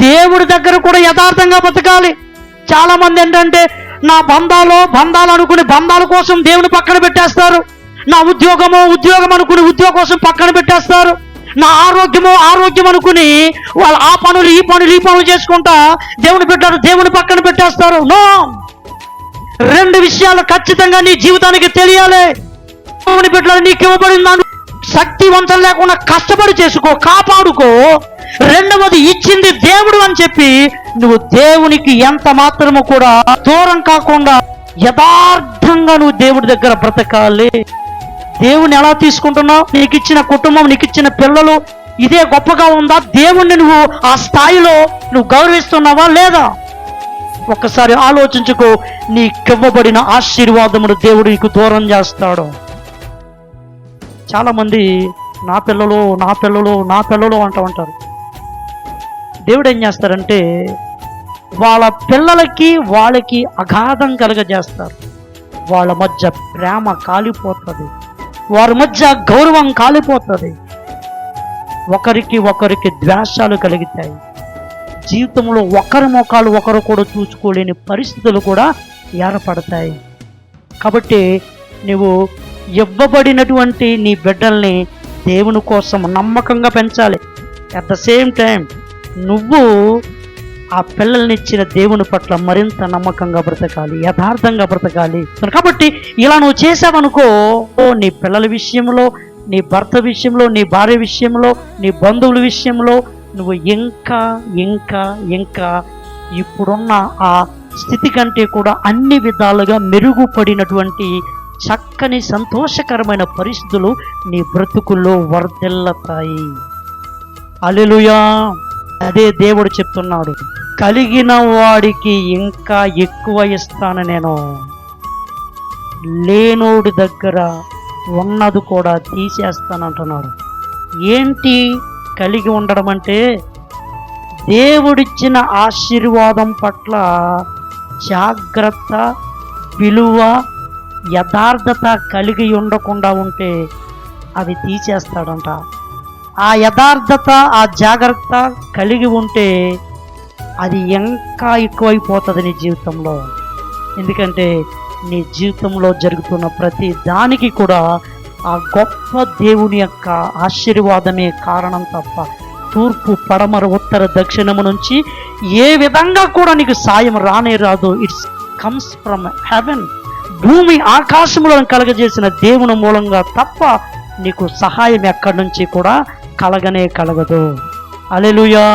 దేవుడి దగ్గర కూడా యథార్థంగా బతకాలి. చాలా మంది ఏంటంటే నా బంధాలు అనుకుని బంధాల కోసం దేవుని పక్కన పెట్టేస్తారు. నా ఉద్యోగం అనుకుని ఉద్యోగం కోసం పక్కన పెట్టేస్తారు. నా ఆరోగ్యం అనుకుని వాళ్ళు ఆ పనులు ఈ పనులు చేసుకుంటా దేవుని పక్కన పెట్టేస్తారు. నో, రెండు విషయాలు ఖచ్చితంగా నీ జీవితానికి తెలియాలి. దేవుని బిడ్డలు నీకు ఇవ్వబడిన శక్తివంతం లేకుండా కష్టపడి చేసుకో, కాపాడుకో. రెండవది, ఇచ్చింది దేవుడు అని చెప్పి నువ్వు దేవునికి ఎంత మాత్రము కూడా దూరం కాకుండా యథార్థంగా నువ్వు దేవుడి దగ్గర బ్రతకాలి. దేవుని ఎలా తీసుకుంటున్నావు? నీకు ఇచ్చిన కుటుంబం, నీకు ఇచ్చిన పిల్లలు ఇదే గొప్పగా ఉందా? దేవుణ్ణి నువ్వు ఆ స్థాయిలో నువ్వు గౌరవిస్తున్నావా లేదా? ఒక్కసారి ఆలోచించుకో. నీకివ్వబడిన ఆశీర్వాదమును దేవుడు నీకు దూరం చేస్తాడు. చాలామంది నా పిల్లలు అంటూ ఉంటారు. దేవుడు ఏం చేస్తారంటే వాళ్ళ పిల్లలకి వాళ్ళకి అగాధం కలగజేస్తారు. వాళ్ళ మధ్య ప్రేమ కాలిపోతుంది, వారి మధ్య గౌరవం కాలిపోతుంది, ఒకరికి ద్వేషాలు కలుగుతాయి. జీవితంలో ఒకరి ముఖాలు ఒకరు కూడా చూసుకోలేని పరిస్థితులు కూడా ఏర్పడతాయి. కాబట్టి నువ్వు ఇవ్వబడినటువంటి నీ బిడ్డల్ని దేవుని కోసం నమ్మకంగా పెంచాలి. అట్ ద సేమ్ టైం నువ్వు ఆ పిల్లల్ని ఇచ్చిన దేవుని పట్ల మరింత నమ్మకంగా బ్రతకాలి, యథార్థంగా బ్రతకాలి. కాబట్టి ఇలా నువ్వు చేసావనుకో, నీ పిల్లల విషయంలో, నీ భర్త విషయంలో, నీ భార్య విషయంలో, నీ బంధువుల విషయంలో నువ్వు ఇంకా ఇప్పుడున్న ఆ స్థితి కంటే కూడా అన్ని విధాలుగా మెరుగుపడినటువంటి చక్కని సంతోషకరమైన పరిస్థితులు నీ బ్రతుకుల్లో వర్ధిల్లుతాయి. హల్లెలూయా. అదే దేవుడు చెప్తున్నాడు, కలిగిన వాడికి ఇంకా ఎక్కువ ఇస్తాను నేను, లేనోడి దగ్గర ఉన్నది కూడా తీసేస్తానంటున్నాడు. ఏంటి కలిగి ఉండడం అంటే? దేవుడిచ్చిన ఆశీర్వాదం పట్ల జాగ్రత్త, విలువ, యథార్థత కలిగి ఉండకుండా ఉంటే అవి తీసేస్తాడంట. ఆ యథార్థత, ఆ జాగ్రత్త కలిగి ఉంటే అది ఇంకా ఎక్కువైపోతుంది నీ జీవితంలో. ఎందుకంటే నీ జీవితంలో జరుగుతున్న ప్రతి దానికి కూడా ఆ గొప్ప దేవుని యొక్క ఆశీర్వాదమే కారణం తప్ప తూర్పు, పడమర, ఉత్తర, దక్షిణము నుంచి ఏ విధంగా కూడా నీకు సాయం రానే రాదు. It's comes from heaven. భూమి ఆకాశములను కలగజేసిన దేవుని మూలంగా తప్ప నీకు సహాయం ఎక్కడి నుంచి కూడా కలగనే కలగదు. హల్లెలూయా.